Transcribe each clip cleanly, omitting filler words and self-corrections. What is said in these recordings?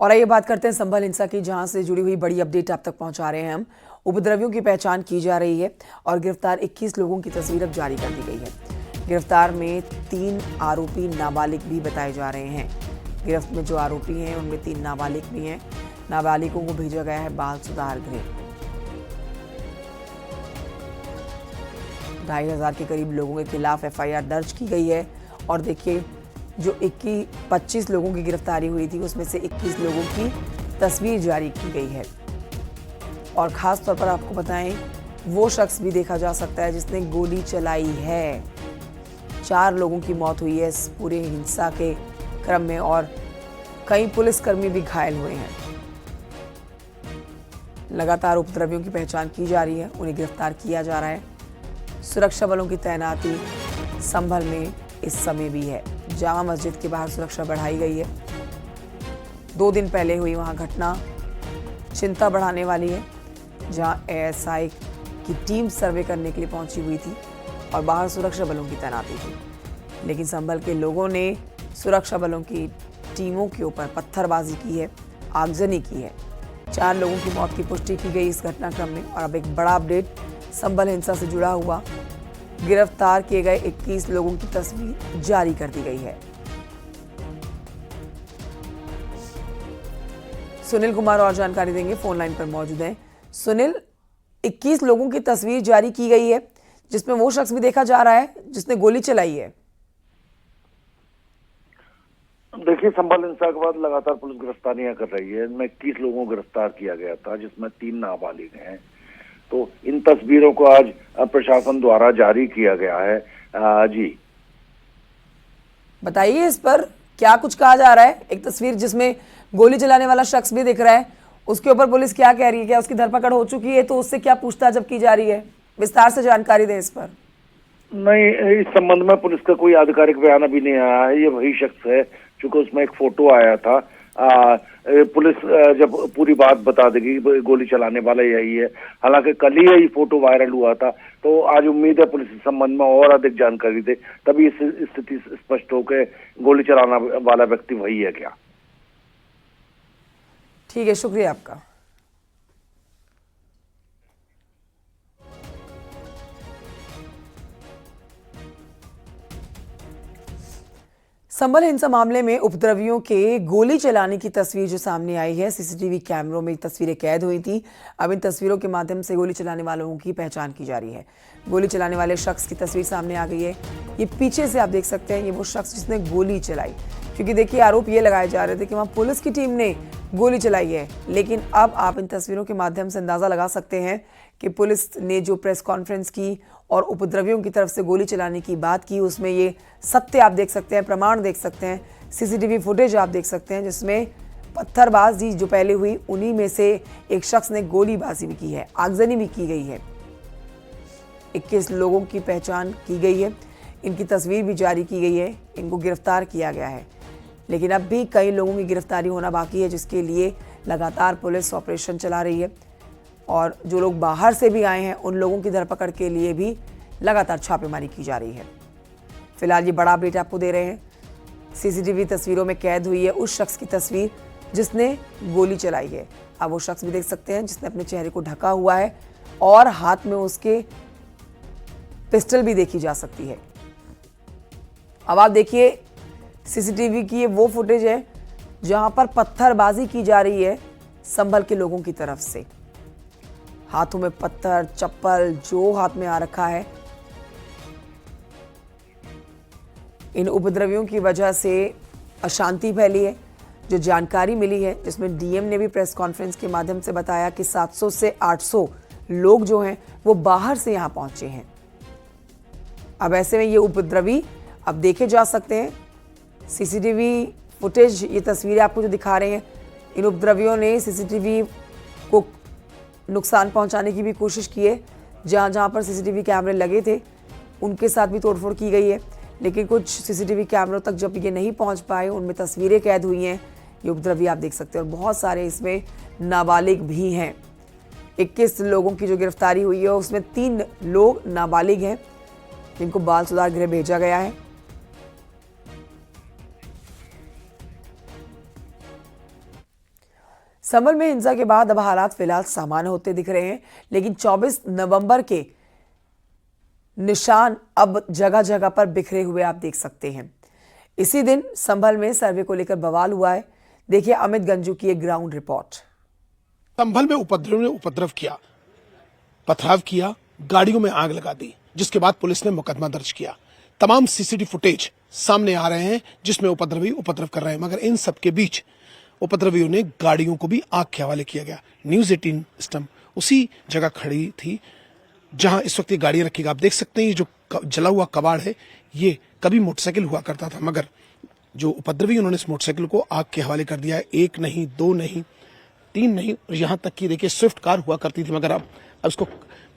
और आइए बात करते हैं संभल हिंसा की, जहां से जुड़ी हुई बड़ी अपडेट आप तक पहुंचा रहे हैं हम। उपद्रवियों की पहचान की जा रही है और गिरफ्तार 21 लोगों की तस्वीर अब जारी कर दी गई है। गिरफ्तार में 3 आरोपी नाबालिग भी बताए जा रहे हैं। गिरफ्त में जो आरोपी हैं उनमें 3 नाबालिग भी हैं। नाबालिगों को भेजा गया है बाल सुधार गृह। 2,500 के करीब लोगों के खिलाफ FIR दर्ज की गई है। और देखिए, जो 25 लोगों की गिरफ्तारी हुई थी उसमें से 21 लोगों की तस्वीर जारी की गई है। और खास तौर पर आपको बताएं, वो शख्स भी देखा जा सकता है जिसने गोली चलाई है। 4 लोगों की मौत हुई है इस पूरे हिंसा के क्रम में और कई पुलिसकर्मी भी घायल हुए हैं। लगातार उपद्रवियों की पहचान की जा रही है, उन्हें गिरफ्तार किया जा रहा है। सुरक्षा बलों की तैनाती संभल में इस समय भी है। जामा मस्जिद के बाहर सुरक्षा बढ़ाई गई है। 2 दिन पहले हुई वहां घटना चिंता बढ़ाने वाली है, जहां ASI की टीम सर्वे करने के लिए पहुंची हुई थी और बाहर सुरक्षा बलों की तैनाती थी। लेकिन संभल के लोगों ने सुरक्षा बलों की टीमों के ऊपर पत्थरबाजी की है, आगजनी की है। 4 लोगों की मौत की पुष्टि की गई इस घटनाक्रम में। और अब एक बड़ा अपडेट संभल हिंसा से जुड़ा हुआ, गिरफ्तार किए गए 21 लोगों की तस्वीर जारी कर दी गई है। सुनील कुमार और जानकारी देंगे, फोन लाइन पर मौजूद हैं। सुनील, 21 लोगों की तस्वीर जारी की गई है जिसमें वो शख्स भी देखा जा रहा है जिसने गोली चलाई है। देखिए, संभल हिंसा के बाद लगातार पुलिस गिरफ्तारियां कर रही है। इनमें 21 लोगों को गिरफ्तार किया गया था, जिसमें 3 नाबालिग हैं। तो इन तस्वीरों को आज प्रशासन द्वारा जारी किया गया है। जी बताइए, इस पर क्या कुछ कहा जा रहा है? एक तस्वीर जिसमें गोली चलाने वाला शख्स भी दिख रहा है, उसके ऊपर पुलिस क्या कह रही है? क्या उसकी धरपकड़ हो चुकी है? तो उससे क्या पूछताछ अब की जा रही है? विस्तार से जानकारी दें इस पर। नहीं, इस संबंध में पुलिस का कोई आधिकारिक बयान अभी नहीं आया है। ये वही शख्स है, चूंकि उसमें एक फोटो आया था। पुलिस जब पूरी बात बता देगी, गोली चलाने वाला यही है। हालांकि कल ही यही फोटो वायरल हुआ था, तो आज उम्मीद है पुलिस इस संबंध में और अधिक जानकारी दे, तभी इस स्थिति स्पष्ट हो के गोली चलाना वाला व्यक्ति वही है क्या। ठीक है, शुक्रिया आपका। संभल हिंसा मामले में उपद्रवियों के गोली चलाने की तस्वीर जो सामने आई है, CCTV कैमरों में तस्वीरें कैद हुई थी। अब इन तस्वीरों के माध्यम से गोली चलाने वालों की पहचान की जा रही है। गोली चलाने वाले शख्स की तस्वीर सामने आ गई है। ये पीछे से आप देख सकते हैं, ये वो शख्स जिसने गोली चलाई। क्योंकि देखिए, आरोप ये लगाए जा रहे थे कि वहाँ पुलिस की टीम ने गोली चलाई है। लेकिन अब आप इन तस्वीरों के माध्यम से अंदाज़ा लगा सकते हैं कि पुलिस ने जो प्रेस कॉन्फ्रेंस की और उपद्रवियों की तरफ से गोली चलाने की बात की, उसमें ये सत्य आप देख सकते हैं, प्रमाण देख सकते हैं, CCTV फुटेज आप देख सकते हैं, जिसमें पत्थरबाजी जो पहले हुई उन्हीं में से एक शख्स ने गोलीबाजी भी की है, आगजनी भी की गई है। 21 लोगों की पहचान की गई है, इनकी तस्वीर भी जारी की गई है, इनको गिरफ्तार किया गया है। लेकिन अब भी कई लोगों की गिरफ्तारी होना बाकी है, जिसके लिए लगातार पुलिस ऑपरेशन चला रही है। और जो लोग बाहर से भी आए हैं, उन लोगों की धरपकड़ के लिए भी लगातार छापेमारी की जा रही है। फिलहाल ये बड़ा अपडेट आपको दे रहे हैं। CCTV तस्वीरों में कैद हुई है उस शख्स की तस्वीर जिसने गोली चलाई है। आप वो शख्स भी देख सकते हैं जिसने अपने चेहरे को ढका हुआ है और हाथ में उसके पिस्टल भी देखी जा सकती है। अब आप देखिए, CCTV की ये वो फुटेज है जहां पर पत्थरबाजी की जा रही है संभल के लोगों की तरफ से। हाथों में पत्थर, चप्पल जो हाथ में आ रखा है। इन उपद्रवियों की वजह से अशांति फैली है। जो जानकारी मिली है, जिसमें DM ने भी प्रेस कॉन्फ्रेंस के माध्यम से बताया कि 700 से 800 लोग जो हैं वो बाहर से यहां पहुंचे हैं। अब ऐसे में ये उपद्रवी अब देखे जा सकते हैं। CCTV फुटेज, ये तस्वीरें आपको जो दिखा रहे हैं, इन उपद्रवियों ने CCTV को नुकसान पहुंचाने की भी कोशिश की है। जहां जहां पर CCTV कैमरे लगे थे उनके साथ भी तोड़फोड़ की गई है। लेकिन कुछ CCTV कैमरों तक जब ये नहीं पहुंच पाए, उनमें तस्वीरें कैद हुई हैं। ये उपद्रवी आप देख सकते हैं और बहुत सारे इसमें नाबालिग भी हैं। 21 लोगों की जो गिरफ्तारी हुई है उसमें 3 लोग नाबालिग हैं जिनको बाल सुधार गृह भेजा गया है। संभल में हिंसा के बाद अब हालात फिलहाल सामान्य होते दिख रहे हैं, लेकिन 24 नवंबर के निशान अब जगह जगह पर बिखरे हुए आप देख सकते हैं। इसी दिन संभल में सर्वे को लेकर बवाल हुआ है। देखिए अमित गंजू की एक ग्राउंड रिपोर्ट। संभल में उपद्रवियों ने उपद्रव किया, पथराव किया, गाड़ियों में आग लगा दी, जिसके बाद पुलिस ने मुकदमा दर्ज किया। तमाम सीसीटीवी फुटेज सामने आ रहे हैं जिसमें उपद्रवी उपद्रव कर रहे हैं, मगर इन सब के बीच उपद्रवियों ने गाड़ियों को भी आग के हवाले किया गया। न्यूज़ 18 सिस्टम उसी जगह खड़ी थी जहां इस वक्त ये गाड़ियां रखी। आप देख सकते हैं ये जो जला हुआ कबाड़ है ये कभी मोटरसाइकिल हुआ करता था, मगर जो उपद्रवी उन्होंने इस मोटरसाइकिल को आग के हवाले कर दिया है। 1 नहीं, 2 नहीं, 3 नहीं, यहाँ तक कि देखिए स्विफ्ट कार हुआ करती थी, मगर अब उसको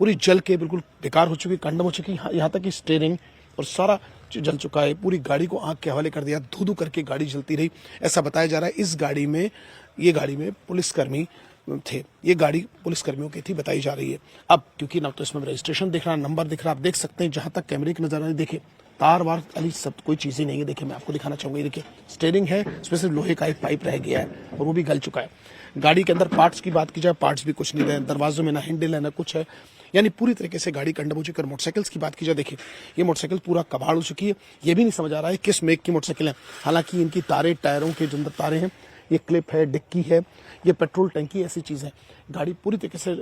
पूरी जल के बिल्कुल बेकार हो चुकी, कंडम हो चुकी। यहाँ तक कि स्टीयरिंग और सारा जल चुका है। पूरी गाड़ी को आग के हवाले कर दिया, धू धू करके गाड़ी जलती रही। ऐसा बताया जा रहा है इस गाड़ी में, ये गाड़ी में पुलिसकर्मी थे, ये गाड़ी पुलिसकर्मियों की थी बताई जा रही है। अब क्योंकि ना तो इसमें रजिस्ट्रेशन दिख रहा, नंबर दिख रहा, आप देख सकते हैं जहां तक कैमरे की नजर आ रही, देखिए तार वार वाली सब कोई चीज ही नहीं है। देखिए मैं आपको दिखाना चाहूंगा, देखिए स्टीयरिंग है, इसमें सिर्फ लोहे का एक पाइप रह गया है और वो भी गल चुका है। गाड़ी के अंदर पार्ट्स की बात की जाए, पार्ट्स भी कुछ नहीं है, दरवाजों में ना हैंडल है ना कुछ है, यानी पूरी तरीके से गाड़ी कंडम हो चुकी है। मोटरसाइकिल्स की बात की जाए, देखिए ये मोटरसाइकिल पूरा कबाड़ हो चुकी है। ये भी नहीं समझ आ रहा है किस मेक की मोटरसाइकिल है। हालांकि इनकी तारे, टायरों के जो अंदर तारे हैं, ये क्लिप है, डिक्की है, ये पेट्रोल टंकी, ऐसी चीज है। गाड़ी पूरी तरीके से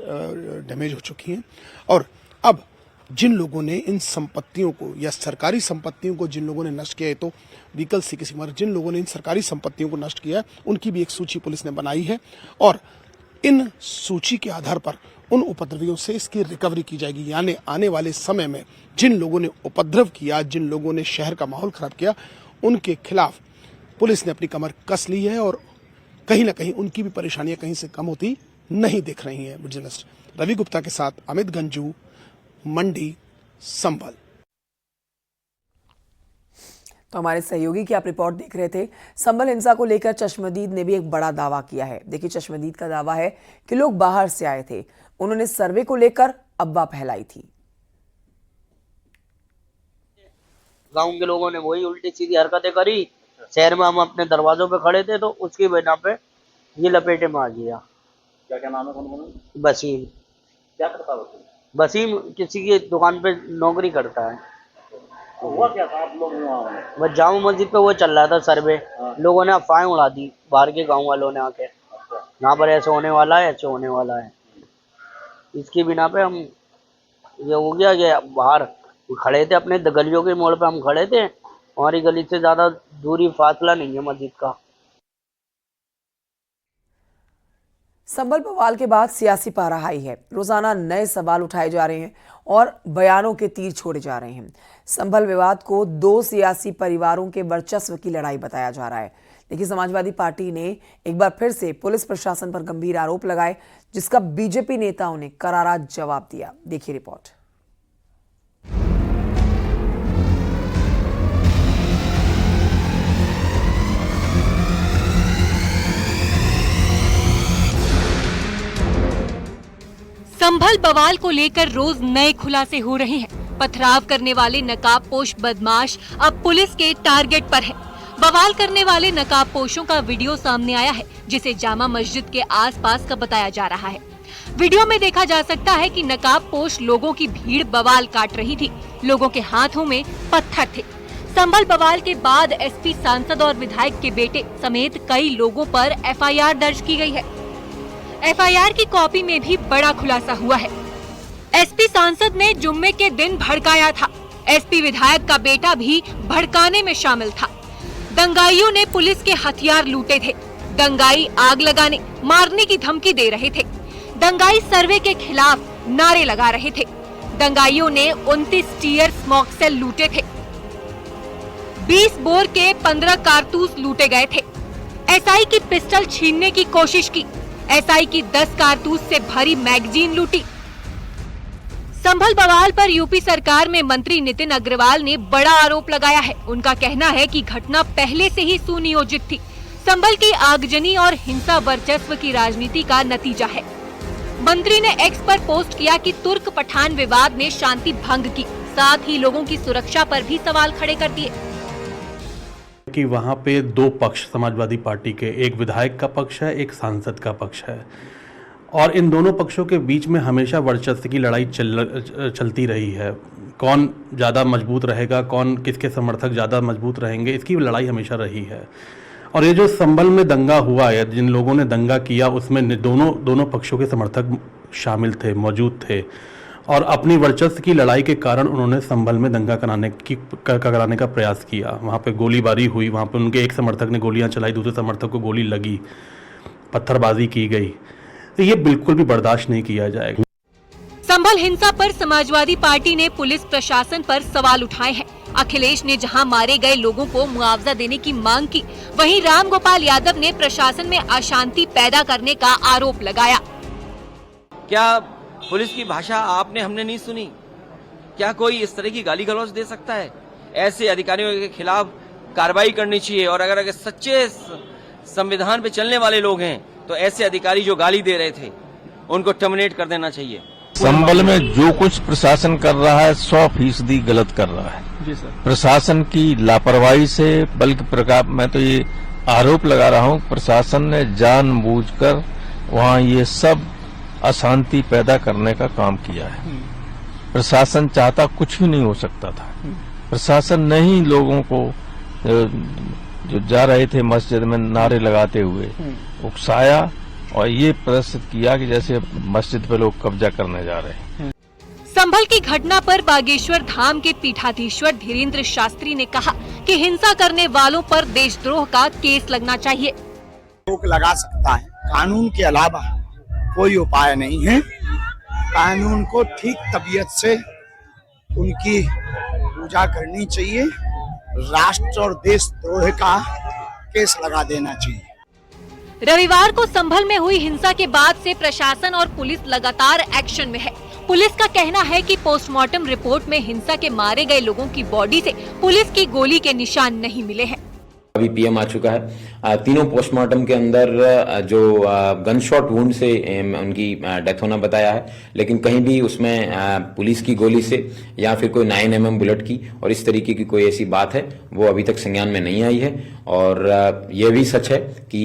डैमेज हो चुकी है। और अब जिन लोगों ने इन संपत्तियों को या सरकारी संपत्तियों को जिन लोगों ने नष्ट किया है, तो व्हीकल से किसी मगर जिन लोगों ने इन सरकारी संपत्तियों को नष्ट किया है उनकी भी एक सूची पुलिस ने बनाई है और इन सूची के आधार पर उन उपद्रवियों से इसकी रिकवरी की जाएगी। यानी आने वाले समय में जिन लोगों ने उपद्रव किया, जिन लोगों ने शहर का माहौल खराब किया, उनके खिलाफ पुलिस ने अपनी कमर कस ली है और कहीं ना कहीं उनकी भी परेशानियां कहीं से कम होती नहीं दिख रही हैं। जर्नलिस्ट रवि गुप्ता के साथ अमित गंजू, मंडी, संभल। तो हमारे सहयोगी की आप रिपोर्ट देख रहे थे। संभल हिंसा को लेकर चश्मदीद ने भी एक बड़ा दावा किया है। देखिए चश्मदीद का दावा है कि लोग बाहर से आए थे, उन्होंने सर्वे को लेकर अफवाह फैलाई थी। गांव के लोगों ने वही उल्टी सीधी हरकतें करी। शहर में हम अपने दरवाजों पे खड़े थे तो उसकी वजह पे ये लपेटे में आ गया। क्या नाम है? कौन? वसीम। क्या करता है वसीम किसी की दुकान पे नौकरी करता है। तो हुआ क्या था? आप लोग वह जामा मस्जिद पे वो चल रहा था सर्वे। लोगों ने अफवाहें उड़ा दी, बाहर के गांव वालों ने आके यहाँ पर ऐसे होने वाला है, ऐसे होने वाला है। इसकी बिना पे हम ये हो गया कि बाहर खड़े थे, अपने गलियों के मोड़ पे हम खड़े थे। हमारी गली से ज्यादा दूरी फासला नहीं है मस्जिद का। संभल बवाल के बाद सियासी पारा हाई है। रोजाना नए सवाल उठाए जा रहे हैं और बयानों के तीर छोड़े जा रहे हैं। संभल विवाद को 2 सियासी परिवारों के वर्चस्व की लड़ाई बताया जा रहा है। लेकिन समाजवादी पार्टी ने एक बार फिर से पुलिस प्रशासन पर गंभीर आरोप लगाए, जिसका बीजेपी नेताओं ने करारा जवाब दिया। देखिए रिपोर्ट। संभल बवाल को लेकर रोज नए खुलासे हो रहे हैं। पथराव करने वाले नकाबपोश बदमाश अब पुलिस के टारगेट पर हैं। बवाल करने वाले नकाबपोशों का वीडियो सामने आया है, जिसे जामा मस्जिद के आसपास का बताया जा रहा है। वीडियो में देखा जा सकता है कि नकाबपोश लोगों की भीड़ बवाल काट रही थी। लोगों के हाथों में पत्थर थे। संभल बवाल के बाद एसपी, सांसद और विधायक के बेटे समेत कई लोगों पर एफआईआर दर्ज की गई है। एफआईआर की कॉपी में भी बड़ा खुलासा हुआ है। एसपी सांसद ने जुम्मे के दिन भड़काया था। एसपी विधायक का बेटा भी भड़काने में शामिल था। दंगाइयों ने पुलिस के हथियार लूटे थे। दंगाई आग लगाने, मारने की धमकी दे रहे थे। दंगाई सर्वे के खिलाफ नारे लगा रहे थे। दंगाइयों ने 29 टीयर स्मोक सेल लूटे थे। 20 बोर के 15 कारतूस लूटे गए थे। एसआई की पिस्टल छीनने की कोशिश की। एसआई की 10 कारतूस से भरी मैगजीन लूटी। संभल बवाल पर यूपी सरकार में मंत्री नितिन अग्रवाल ने बड़ा आरोप लगाया है। उनका कहना है कि घटना पहले से ही सुनियोजित थी। संभल की आगजनी और हिंसा वर्चस्व की राजनीति का नतीजा है। मंत्री ने एक्स पर पोस्ट किया कि तुर्क पठान विवाद ने शांति भंग की, साथ ही लोगों की सुरक्षा पर भी सवाल खड़े कर दिए। कि वहाँ पे दो पक्ष समाजवादी पार्टी के, एक विधायक का पक्ष है, एक सांसद का पक्ष है, और इन दोनों पक्षों के बीच में हमेशा वर्चस्व की लड़ाई चलती रही है। कौन ज़्यादा मजबूत रहेगा, कौन किसके समर्थक ज़्यादा मजबूत रहेंगे, इसकी लड़ाई हमेशा रही है। और ये जो संभल में दंगा हुआ है, जिन लोगों ने दंगा किया, उसमें दोनों पक्षों के समर्थक शामिल थे, मौजूद थे, और अपनी वर्चस्व की लड़ाई के कारण उन्होंने संभल में दंगा कराने का प्रयास किया। वहाँ पे गोलीबारी हुई, वहाँ पे उनके एक समर्थक ने गोलियां चलाई, दूसरे समर्थक को गोली लगी, पत्थरबाजी की गई। तो ये बिल्कुल भी बर्दाश्त नहीं किया जाएगा। संभल हिंसा पर समाजवादी पार्टी ने पुलिस प्रशासन पर सवाल उठाए हैं। अखिलेश ने जहां मारे गए लोगों को मुआवजा देने की मांग की, वहीं राम गोपाल यादव ने प्रशासन में अशांति पैदा करने का आरोप लगाया। क्या पुलिस की भाषा हमने नहीं सुनी? क्या कोई इस तरह की गाली गलौज दे सकता है? ऐसे अधिकारियों के खिलाफ कार्रवाई करनी चाहिए, और अगर सच्चे संविधान पे चलने वाले लोग हैं तो ऐसे अधिकारी जो गाली दे रहे थे उनको टर्मिनेट कर देना चाहिए। संभल में जो कुछ प्रशासन कर रहा है 100% गलत कर रहा है जी सर। प्रशासन की लापरवाही से, बल्कि मैं तो ये आरोप लगा रहा हूँ, प्रशासन ने जानबूझकर वहाँ ये सब अशांति पैदा करने का काम किया है। प्रशासन चाहता कुछ भी नहीं हो सकता था। प्रशासन ने ही लोगों को जो जा रहे थे मस्जिद में नारे लगाते हुए उकसाया और ये प्रदर्शित किया कि जैसे मस्जिद पे लोग कब्जा करने जा रहे हैं। संभल की घटना पर बागेश्वर धाम के पीठाधीश्वर धीरेन्द्र शास्त्री ने कहा कि हिंसा करने वालों पर देशद्रोह का केस लगना चाहिए। रोक लगा सकता है, कानून के अलावा कोई उपाय नहीं है। कानून को ठीक तबीयत से उनकी पूजा करनी चाहिए, राष्ट्र और देशद्रोह का केस लगा देना चाहिए। रविवार को संभल में हुई हिंसा के बाद से प्रशासन और पुलिस लगातार एक्शन में है। पुलिस का कहना है कि पोस्टमार्टम रिपोर्ट में हिंसा के मारे गए लोगों की बॉडी से पुलिस की गोली के निशान नहीं मिले हैं। अभी पीएम आ चुका है। तीनों पोस्टमार्टम के अंदर जो गन शॉट वुंड से उनकी डेथ होना बताया है, लेकिन कहीं भी उसमें पुलिस की गोली से या फिर कोई 9mm बुलेट की और इस तरीके की कोई ऐसी बात है वो अभी तक संज्ञान में नहीं आई है। और यह भी सच है कि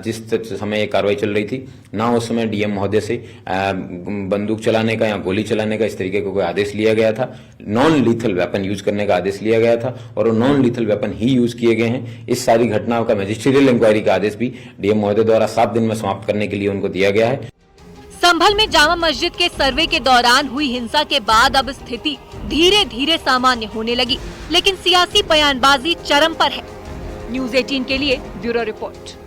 जिस समय ये कार्रवाई चल रही थी ना उस समय डीएम महोदय से बंदूक चलाने का या गोली चलाने का इस तरीके का कोई आदेश लिया गया था। नॉन लीथल वेपन यूज करने का आदेश लिया गया था और वो नॉन लीथल वेपन ही यूज किए गए हैं। इस सारी घटनाओं का मैजिस्ट्रियल इंक्वायरी का आदेश भी डीएम महोदय द्वारा 7 दिन में समाप्त करने के लिए उनको दिया गया है। संभल में जामा मस्जिद के सर्वे के दौरान हुई हिंसा के बाद अब स्थिति धीरे धीरे सामान्य होने लगी, लेकिन सियासी बयानबाजी चरम पर है। न्यूज़ 18 के लिए ब्यूरो रिपोर्ट।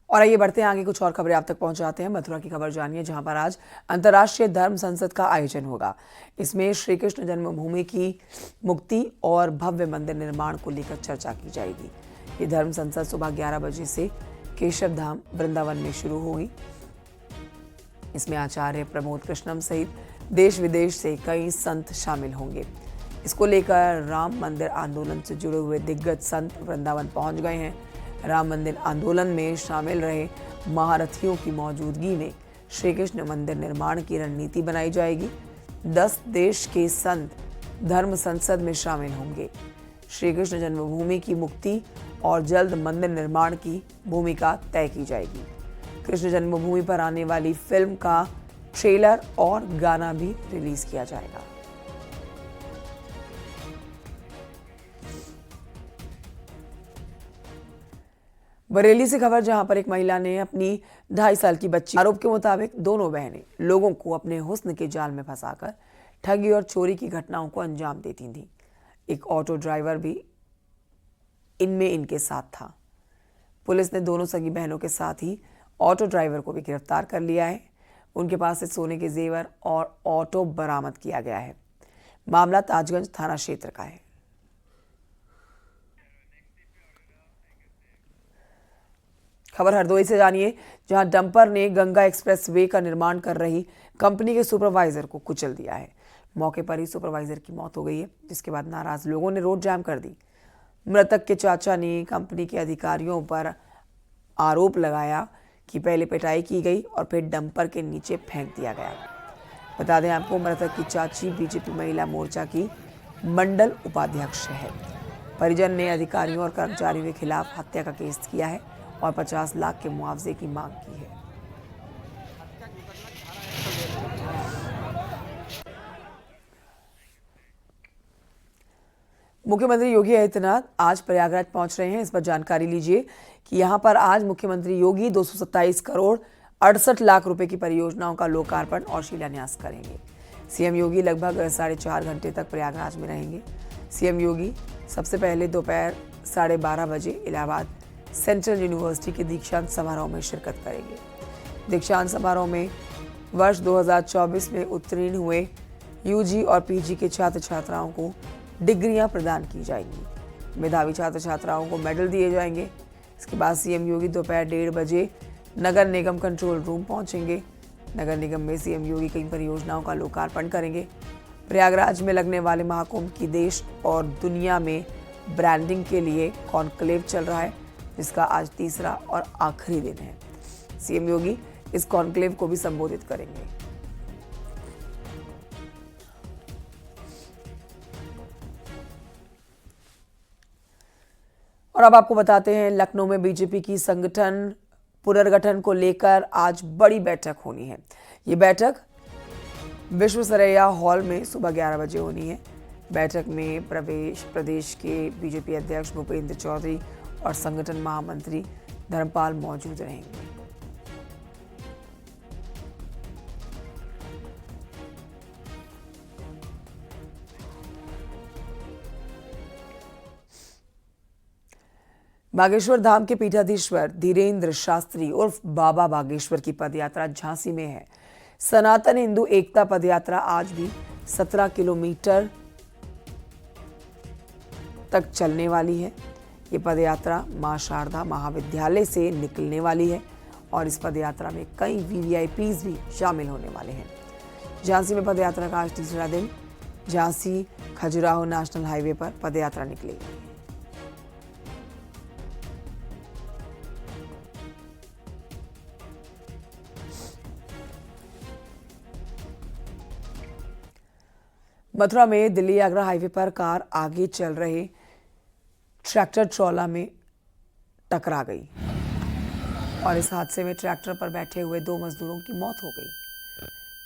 और आइए बढ़ते हैं आगे, कुछ और खबरें आप तक पहुंचाते हैं। मथुरा की खबर जानिए, जहां पर आज अंतर्राष्ट्रीय धर्म संसद का आयोजन होगा। इसमें श्री कृष्ण जन्मभूमि की मुक्ति और भव्य मंदिर निर्माण को लेकर चर्चा की जाएगी। ये धर्म संसद सुबह 11 बजे से केशव धाम वृंदावन में शुरू हुई। इसमें आचार्य प्रमोद कृष्णम सहित देश विदेश से कई संत शामिल होंगे। इसको लेकर राम मंदिर आंदोलन से जुड़े हुए दिग्गज संत वृंदावन पहुंच गए हैं। राम मंदिर आंदोलन में शामिल रहे महारथियों की मौजूदगी में श्री कृष्ण मंदिर निर्माण की रणनीति बनाई जाएगी। 10 देश के संत धर्म संसद में शामिल होंगे। श्री कृष्ण जन्मभूमि की मुक्ति और जल्द मंदिर निर्माण की भूमिका तय की जाएगी। कृष्ण जन्मभूमि पर आने वाली फिल्म का ट्रेलर और गाना भी रिलीज किया जाएगा। बरेली से खबर, जहां पर एक महिला ने अपनी 2.5 साल की बच्ची, आरोप के मुताबिक दोनों बहनें लोगों को अपने हुस्न के जाल में फंसाकर ठगी और चोरी की घटनाओं को अंजाम देती थीं। एक ऑटो ड्राइवर भी इनमें इनके साथ था। पुलिस ने दोनों सगी बहनों के साथ ही ऑटो ड्राइवर को भी गिरफ्तार कर लिया है। उनके पास से सोने के जेवर और ऑटो बरामद किया गया है। मामला ताजगंज थाना क्षेत्र का है। खबर हरदोई से जानिए, जहां डंपर ने गंगा एक्सप्रेस वे का निर्माण कर रही कंपनी के सुपरवाइजर को कुचल दिया है। मौके पर ही सुपरवाइजर की मौत हो गई है, जिसके बाद नाराज लोगों ने रोड जाम कर दी। मृतक के चाचा ने कंपनी के अधिकारियों पर आरोप लगाया कि पहले पिटाई की गई और फिर डंपर के नीचे फेंक दिया गया। बता दें आपको, मृतक की चाची बीजेपी महिला मोर्चा की मंडल उपाध्यक्ष है। परिजन ने अधिकारियों और कर्मचारियों के खिलाफ हत्या का केस किया है और 50 लाख के मुआवजे की मांग की है। मुख्यमंत्री योगी आदित्यनाथ आज प्रयागराज पहुंच रहे हैं। इस पर जानकारी लीजिए कि यहां पर आज मुख्यमंत्री योगी 227 करोड़ 68 लाख रुपए की परियोजनाओं का लोकार्पण और शिलान्यास करेंगे। सीएम योगी लगभग 4.5 घंटे तक प्रयागराज में रहेंगे। सीएम योगी सबसे पहले दोपहर 12:30 बजे इलाहाबाद सेंट्रल यूनिवर्सिटी के दीक्षांत समारोह में शिरकत करेंगे। दीक्षांत समारोह में वर्ष 2024 में उत्तीर्ण हुए यूजी और पीजी के छात्र छात्राओं को डिग्रियां प्रदान की जाएंगी। मेधावी छात्र छात्राओं को मेडल दिए जाएंगे। इसके बाद सीएम योगी दोपहर 1:30 बजे नगर निगम कंट्रोल रूम पहुंचेंगे। नगर निगम में सीएम योगी कई परियोजनाओं का लोकार्पण करेंगे। प्रयागराज में लगने वाले महाकुंभ की देश और दुनिया में ब्रांडिंग के लिए कॉन्क्लेव चल रहा है, जिसका आज तीसरा और आखिरी दिन है। सीएम योगी इस कॉन्क्लेव को भी संबोधित करेंगे। और अब आपको बताते हैं, लखनऊ में बीजेपी की संगठन पुनर्गठन को लेकर आज बड़ी बैठक होनी है। ये बैठक विश्वेश्वरैया हॉल में सुबह 11 बजे होनी है। बैठक में प्रदेश के बीजेपी अध्यक्ष भूपेंद्र चौधरी और संगठन महामंत्री धर्मपाल मौजूद रहेंगे। बागेश्वर धाम के पीठाधीश्वर धीरेन्द्र शास्त्री उर्फ बाबा बागेश्वर की पदयात्रा झांसी में है। सनातन हिंदू एकता पदयात्रा आज भी 17 किलोमीटर तक चलने वाली है। ये पदयात्रा मां शारदा महाविद्यालय से निकलने वाली है और इस पदयात्रा में कई वीवीआईपीज भी शामिल होने वाले हैं। झांसी में पदयात्रा का आज तीसरा दिन झांसी खजुराहो नेशनल हाईवे पर पदयात्रा निकलेगी। मथुरा में दिल्ली आगरा हाईवे पर कार आगे चल रहे ट्रैक्टर ट्रॉला में टकरा गई और इस हादसे में ट्रैक्टर पर बैठे हुए 2 मजदूरों की मौत हो गई।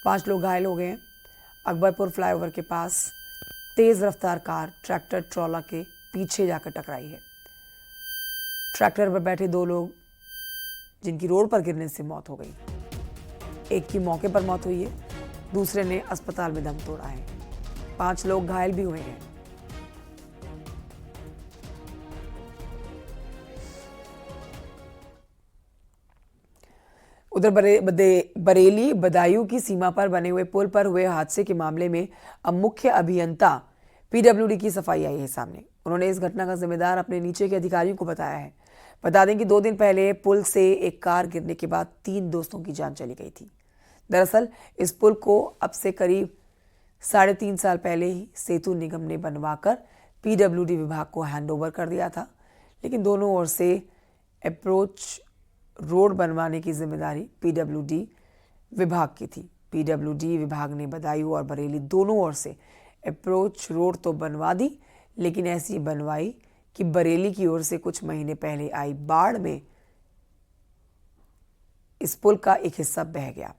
5 लोग घायल हो गए हैं। अकबरपुर फ्लाईओवर के पास तेज रफ्तार कार ट्रैक्टर ट्रॉला के पीछे जाकर टकराई है। ट्रैक्टर पर बैठे 2 लोग जिनकी रोड पर गिरने से मौत हो गई। एक की मौके पर मौत हुई है, दूसरे ने अस्पताल में दम तोड़ा है। 5 लोग घायल भी हुए हैं। उधर बरेली बदायूं की सीमा पर बने हुए पुल पर हुए हादसे के मामले में अब मुख्य अभियंता पीडब्ल्यूडी की सफाई आई है सामने। उन्होंने इस घटना का जिम्मेदार अपने नीचे के अधिकारियों को बताया है। बता दें कि 2 दिन पहले पुल से एक कार गिरने के बाद 3 दोस्तों की जान चली गई थी। दरअसल इस पुल को अब से करीब 3.5 साल पहले ही सेतु निगम ने बनवाकर पीडब्ल्यूडी विभाग को हैंडओवर कर दिया था, लेकिन दोनों ओर से अप्रोच रोड बनवाने की जिम्मेदारी पीडब्ल्यूडी विभाग की थी। पीडब्ल्यूडी विभाग ने बदायूं और बरेली दोनों ओर से अप्रोच रोड तो बनवा दी, लेकिन ऐसी बनवाई कि बरेली की ओर से कुछ महीने पहले आई बाढ़ में इस पुल का एक हिस्सा बह गया,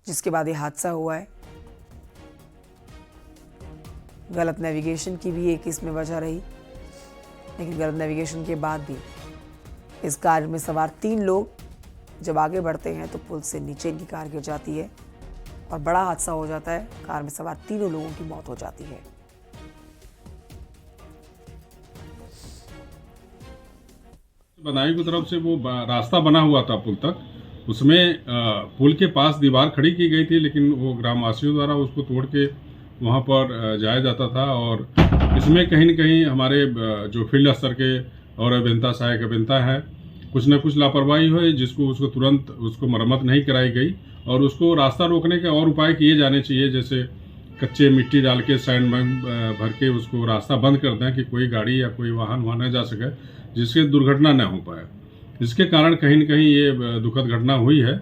जिसके बाद ये हादसा हुआ है। गलत नेविगेशन की भी एक इसमें वजह रही, लेकिन गलत नेविगेशन के बाद भी इस कार में सवार 3 लोग जब आगे बढ़ते हैं तो पुल से नीचे इनकी कार गिर जाती है और बड़ा हादसा हो जाता है। कार में सवार 3 लोगों की मौत हो जाती है। बदायूं की तरफ से वो रास्ता बना हुआ था पुल तक, उसमें पुल के पास दीवार खड़ी की गई थी, लेकिन वो ग्रामवासियों द्वारा उसको तोड़ के वहाँ पर जाया जाता था। और इसमें कहीं न कहीं हमारे जो फील्ड स्तर के और अभियंता सहायक अभियंता है, कुछ न कुछ लापरवाही हुई, जिसको उसको तुरंत उसको मरम्मत नहीं कराई गई और उसको रास्ता रोकने के और उपाय किए जाने चाहिए। जैसे कच्चे मिट्टी डाल के सैंड भर के उसको रास्ता बंद कर दें कि कोई गाड़ी या कोई वाहन वहाँ न जा सके, जिससे दुर्घटना न हो पाए। इसके कारण कहीं न कहीं ये दुखद घटना हुई है।